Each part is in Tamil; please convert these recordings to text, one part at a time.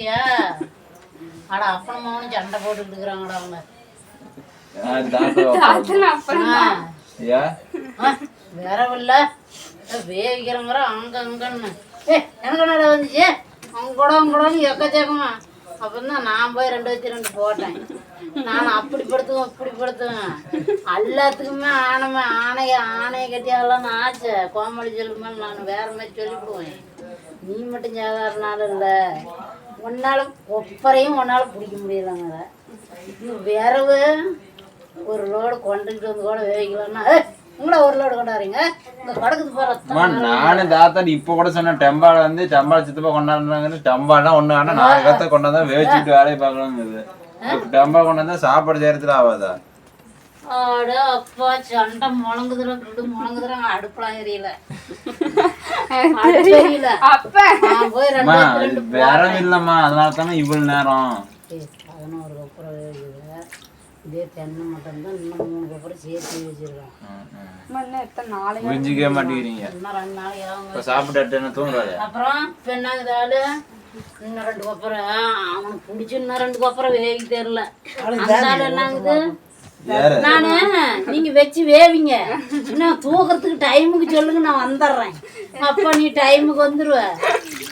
ஏ அட அப்பனும் மகனும் சண்டை போட்டுக்கிட்டு இருக்கிறாங்கடா அவங்க. வேறவில்ல வேவிக்கிறங்கிற அங்க அங்கன்னு எனக்கு என்னடா வந்துச்சு அங்கூடன்னு எக்கச்சக்கமா. அப்புறம் நான் போய் 2 வச்சு 2 போட்டேன். நான் அப்படி படுத்துவேன் எல்லாத்துக்குமே ஆணையை கட்டியாலாம் ஆச்சு. கோமாளி சொல்லுமே நான் வேற மாதிரி சொல்லிவிடுவேன். நீ மட்டும் சாதாரண நாள் இல்லை, ஒன்னாலும் ஒப்பரையும் ஒன்னாலும் பிடிக்க முடியலங்க. விரவு ஒரு லோடு கொண்டுகிட்டு வந்து கூட வேவிக்கலாம்னா உங்கள ஒரு லோடு கொண்டாடுறீங்க இந்த கடக்குது போற. நானும் தாத்தா இப்ப கூட சொன்னேன் டெம்பால வந்து டெம்பால சித்தப்பா கொண்டாடுறாங்கன்னு. டெம்பாலாம் ஒண்ணு ஆனா 4 கத்தை கொண்டாந்தா வேவிச்சுட்டு வேலையை பார்க்கலாங்குது. டெம்பா கொண்டாந்தா சாப்பாடு செய்யறதுல ஆகாதா? ஆட அப்பா சண்டை முழங்குதுறாங்க அடுப்புலாம் எரியல. வேற இல்லம்மா, அதனால தானே இவ்வளவு நேரம். 11 கப்புறம் இதே தென்னை மட்டும் தான் இன்னும் 3 கப்புறம் சேர்த்து வச்சிருக்கோம். புரிஞ்சிக்கவே மாட்டேங்கிறீங்க. இன்னும் 2 நாளைக்கு ஆகும். சாப்பிட்டு தூங்குறாரு. அப்புறம் இப்ப என்னங்குதாலு இன்னும் 2 கப்புறம் அவனுக்கு பிடிச்சி இன்னும் 2 கப்புறம் வேவி தெரியல. அதனால என்னங்குது நானு நீங்க வச்சு வேவிங்க இன்னும் தூக்குறதுக்கு டைமுக்கு சொல்லுங்க நான் வந்துடுறேன். அப்ப நீ டைமுக்கு வந்துருவ.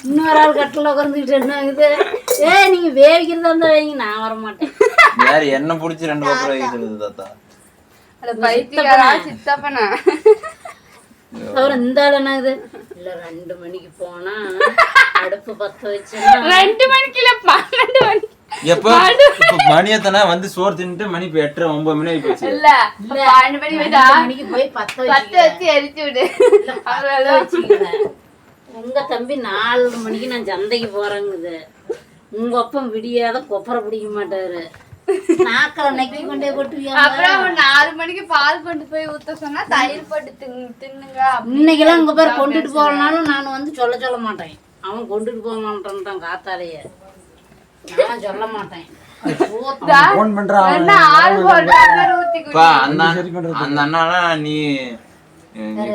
இன்னொரு ஆள் கட்டில உட்காந்துக்கிட்டு என்னங்குது நீங்க வேவிக்கிறதா இருந்தா வைங்க நான் வரமாட்டேன். வேற என்ன பிடிச்சி 2 கப்புறம் வைக்கிறது தாத்தா? அப்புறம் இந்த ஆள் என்னது இல்ல 2 மணிக்கு போனா அடுப்பு பத்த வச்சு 2 மணிக்கு இல்ல 12 மணிக்கு. எப்ப மணியத்தனா வந்து சோறு தின்னுட்டு மணி 8 9 மணி ஆகி போச்சு. இல்ல 12 மணிக்கு போய் பத்த வச்சு எரிச்சு விடு. உங்க தம்பி 4 மணிக்கு நான் சந்தைக்கு போறேங்குது. உங்க அப்பம் விடியாத கொப்பரை பிடிக்க மாட்டாரு. நாக்கல நக்கி கொண்டே போட்டுவியா. அப்புறம் 4 மணிக்கு பால் கொண்டு போய் ஊத்த சொன்னா தயிர் போட்டு தின்னுங்க. இன்னைக்கெல்லாம் உங்க பேர் கொண்டுட்டு போறனாலும் நான் வந்து சொல்ல மாட்டேன். அவன் கொண்டுட்டு போக மாட்டான் காத்தாலேயே. நான் சொல்ல மாட்டேன். அந்த அண்ணா நீ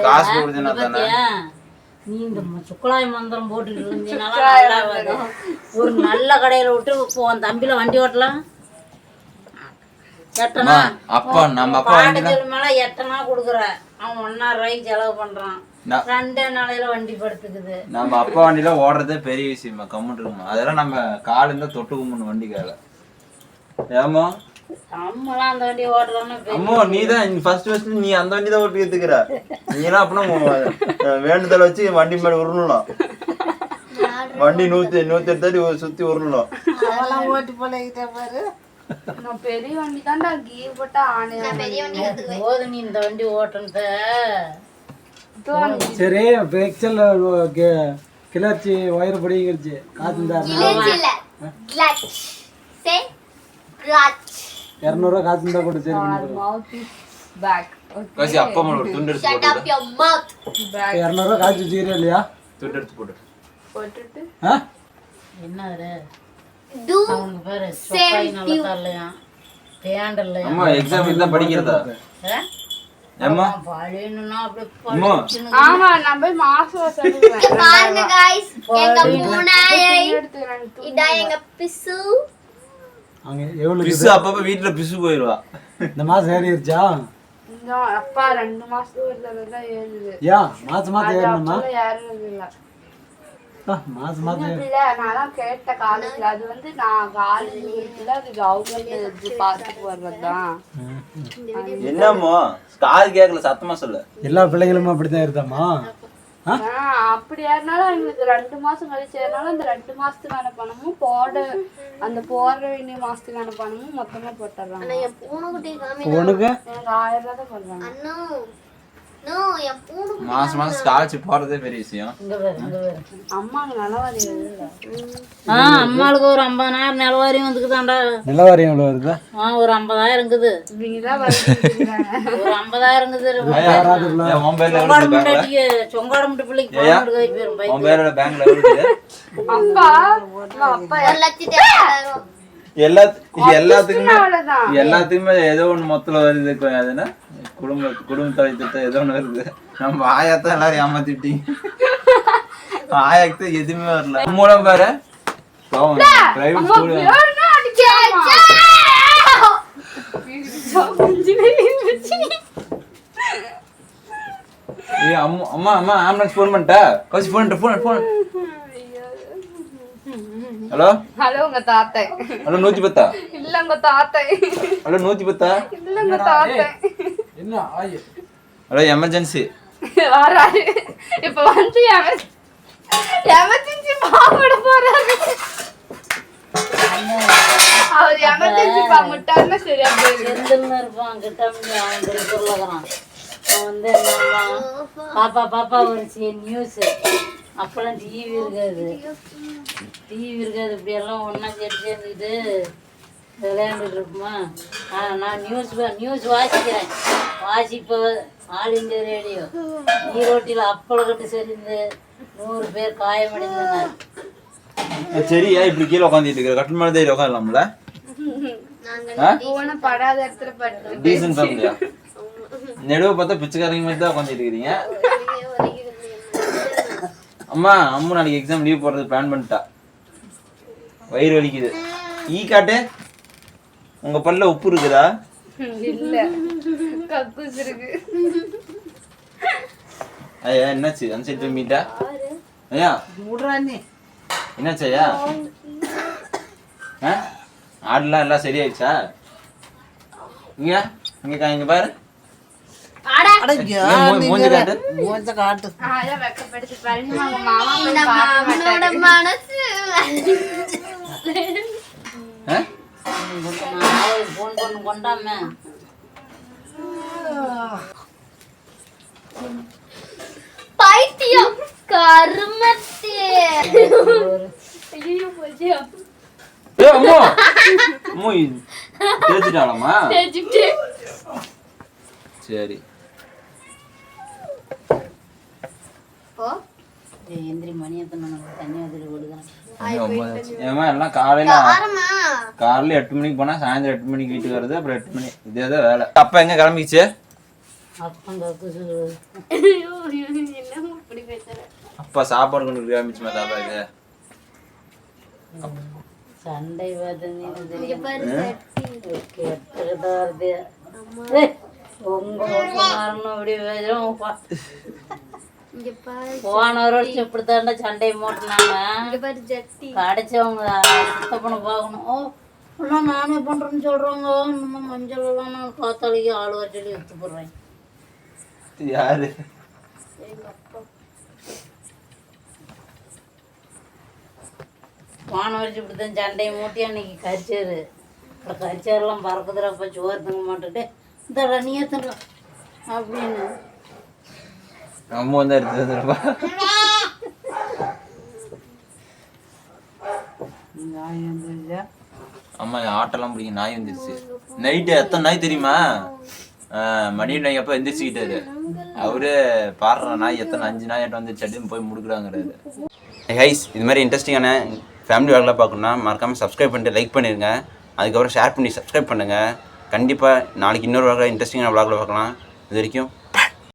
காசு கொடுத்தா தானே நீ இந்த சுக்குலாய் மந்திரம் போட்டுட்டு இருந்தீங்கன்னா ஒரு நல்ல கடையில விட்டு உன் தம்பியில வண்டி ஓட்டலாம். எட்டனா அப்பா நம்ம அப்பா மேல எட்டனா குடுக்குற அவன் 1.5 ரூபாய்க்கு செலவு பண்றான். 2 நாளையில வண்டி படுத்துக்குது. நம்ம அப்பா வண்டியில ஓடுறதே பெரிய விஷயமா கம்முன்னு இருக்குமா. அதெல்லாம் நம்ம கால இருந்தா தொட்டு கும்பிடணும் வண்டி கால. ஏமா நம்மளாம் அந்த வண்டி ஓட்டலாம்னா அம்மா நீதான் ஃபர்ஸ்ட் நீ அந்த வண்டி தான் ஓட்டி எடுத்துக்கிற. நீ எல்லாம் அப்படின்னா வேண்டுதல் வச்சு வண்டி மேல உருளலாம். வண்டி 108 சுத்தி உருளலாம். ஓட்டி போல பாரு. நான் பெரிய வண்டி தான்டா கீர் போட்டா ஆனே. பெரிய வண்டி போது நீ இந்த வண்டி ஓட்டுனத சரி. எக்ஸல் கிளர்ச்சி ஒயர் படிங்கிருச்சு காத்துந்தா 200 ரூபா காத்துந்தா கூட சரி காசி அப்பா மேல ஒரு துண்டு எடுத்து போடு. 200 ரூபா காய்ச்சி வச்சுக்கிறே இல்லையா? துண்டு எடுத்து போட்டுட்டு என்ன அவங்க பேரு சொக்காய் நல்லா தரலையா பேண்ட் இல்லையா. அம்மா எக்ஸாம் தான் படிக்கிறதா? அம்மா பழையனுன்னா அப்படியே ஆமா நான் போய் மாசம் சொல்லுவேன். பாருங்க गाइस எங்க பூனாயை இதா எங்க பிசு. அங்க எவ்வளவு பிசு அப்பப்ப வீட்ல பிசு போயிடுவா. இந்த மாசம் ஏறிடுச்சா? இந்த அப்பா 2 மாசத்துக்கு வரல ஏறுது. யா மாசம் ஏறணுமா? ஏறுறது இல்ல. மாசம் இல்ல நான் கேட்ட காலேஜ்ல அது வந்து நான் காலேஜ் இல்ல அது கவர்மெண்ட் பாத்துட்டு வர்றதுதான். என்னமோ காது கேக்கல சத்தமா சொல்லு. எல்லா பிள்ளைகளும் அப்படித்தான் இருதாமா? அப்படி ஏறினாலும் எங்களுக்கு 2 மாசம் கழிச்சு ஏறினாலும் அந்த 2 மாசத்துக்கான பணமும் போற வேண்டிய மாசத்துக்கான பணமும் மொத்தமா போட்டுறாங்க. உனக்கு எனக்கு 1000 ரூபாய் தான் போடுறாங்க. மாசம் ஸ்காலர்ஷிப் போறதே பெரிய விஷயம். அம்மாங்க நிலவாரி அம்மாளுக்கு ஒரு 50,000 நிலவாரியும் வந்துக்குதாண்டா. நிலவாரியம் எவ்வளவு வருது? ஒரு 50,000 இருக்குது. ஒரு 50,000 இருக்குது. சொங்காட முட்டை பிள்ளைக்கு பேங்க்ல அப்பா அப்பா எல்லாத்துக்குமே ஏதோ ஒண்ணு மொத்தல வருது. அதுன்னா குடும்ப தொகை திட்டம் ஏதோ ஒண்ணு வருது. நம்ம ஆயாத்தான் எல்லாரும் ஏமாத்திட்டீங்க. ஆயாக்கு எதுவுமே வரல. மூலம் பாரு பிரைவேட் ஸ்கூல் வேணும்னா அடிக்காமா. ஏய் அம்மா அம்மா ஆம்புலன்ஸ் ஃபோன் பண்ணிட்டா கௌசி ஃபோன் ஹலோ ஹலோ உங்க தாத்தை. ஹலோ 110 இல்ல உங்க தாத்தை. ஹலோ 110 இல்ல உங்க தாத்தை. என்ன ஆயி ஹலோ எமர்ஜென்சி வராரு இப்ப வந்து எமர்ஜென்சி பாம்பட போறாரு. அவர் எமர்ஜென்சி பாம்பட்டாருன்னா சரியா போயிடும். செந்தில்னு இருப்பான் கிட்ட அவன் திருக்குறளான். அவன் வந்து என்னன்னா பாப்பா ஒரு நியூஸு. அப்போல்லாம் டிவி இருக்காது இப்படியெல்லாம் ஒன்றா சேர்ந்துக்கிட்டு விளையாண்டுட்டு இருக்குமா. நான் நியூஸ் வாசிப்ப ஆல் இந்தியா ரேடியோ ஈரோட்டில் அப்பளக்கட்டு சரிந்து 100 பேர் காயமடைந்தனர். சரியா இப்படி கீழே உட்காந்துட்டு இருக்கிற கட்டன் மேலே தேடி உட்காந்துலாம்ல. போன படாத இடத்துல படுத்து டீசன்ட் ஃபேமிலியா நெடுவை பார்த்தா பிச்சைக்காரங்க மாதிரி தான் உட்காந்துட்டு இருக்கிறீங்க. அம்மா நாளைக்கு எக்ஸாம் லீவ் போடுறது பிளான் பண்ணிட்டா. வயிறு வலிக்குது. காட்டு உங்க பல்ல உப்பு இருக்குதா? இல்ல கக்கூஸ் இருக்கு. ஐயா என்னாச்சு அன்சைட் மீட்டா ஐயா விடுறானே என்னாச்சு ஐயா? ஆடெல்லாம் எல்லாம் சரியாயிடுச்சா? இங்க பாரு மூஞ்சி காட்டு. ஆயா வெக்கப்படுத்தி பாருங்க உங்க மாமா போய் பார்க்க மாட்டாரு. மனசு ஃபோன் பண்ணு கொண்டாம பைத்தியம் கருமத்தே. ஐயோ போச்சியா அம்மா அம்மா தேய்ச்சிட்டாளாமா? சரி எந்திரி மணி எத்தனை தண்ணி வந்துட்டு ஓடுதான். ஏமா எல்லாம் காலையில 8 மணிக்கு போனா சாயந்தரம் 8 மணிக்கு வீட்டுக்கு வருது. அப்புறம் 8 மணி இதேதான் வேலை. அப்பா எங்க கிளம்பிச்சு? அப்பா சாப்பாடு கொண்டு கிளம்பிச்சுமா தாப்பா? இது சண்டை பார்த்து போனவரோட இப்படித்தாண்டா சண்டையை மூட்டினாங்க. கடைச்சவங்க சுத்தப்பண்ண பார்க்கணும். எல்லாம் நானே பண்றேன்னு சொல்றாங்க. இன்னும் மஞ்சள் எல்லாம் நான் காத்தாளிக்கு ஆள் வர சொல்லி எடுத்து போடுறேன். யாரு? போன வருஷம் இப்படித்தான் சண்டையை மூட்டி அன்னைக்கு கரிச்சாரு. அப்புறம் கரிச்சாரெல்லாம் பறக்குதுறப்ப சோறு தங்க மாட்டுட்டு இந்த நீ எத்தனை அப்படின்னு அம்மா வந்து எடுத்து வந்துருப்பா. அம்மா ஆட்டெல்லாம் பிடிக்கும். நாய் வந்துருச்சு. நைட்டு எத்தனை நாய் தெரியுமா? மணி நாய் அப்போ எந்திரிச்சுக்கிட்டாரு. அவரு பாடுற நாய் எத்தனை 5 நாய் வந்துருச்சு அப்படின்னு போய் முடுக்குறாங்கிறாரு. ஹைஸ் இது மாதிரி இன்ட்ரெஸ்டிங்கான ஃபேமிலி விளாக்லாம் பார்க்கணுன்னா மறக்காமல் சப்ஸ்கிரைப் பண்ணிட்டு லைக் பண்ணிடுங்க. அதுக்கப்புறம் ஷேர் பண்ணி சப்ஸ்கிரைப் பண்ணுங்கள். கண்டிப்பாக நாளைக்கு இன்னொரு விளாக்ல இன்ட்ரெஸ்டிங்கான விளாக்ல பார்க்கலாம். இது வரைக்கும்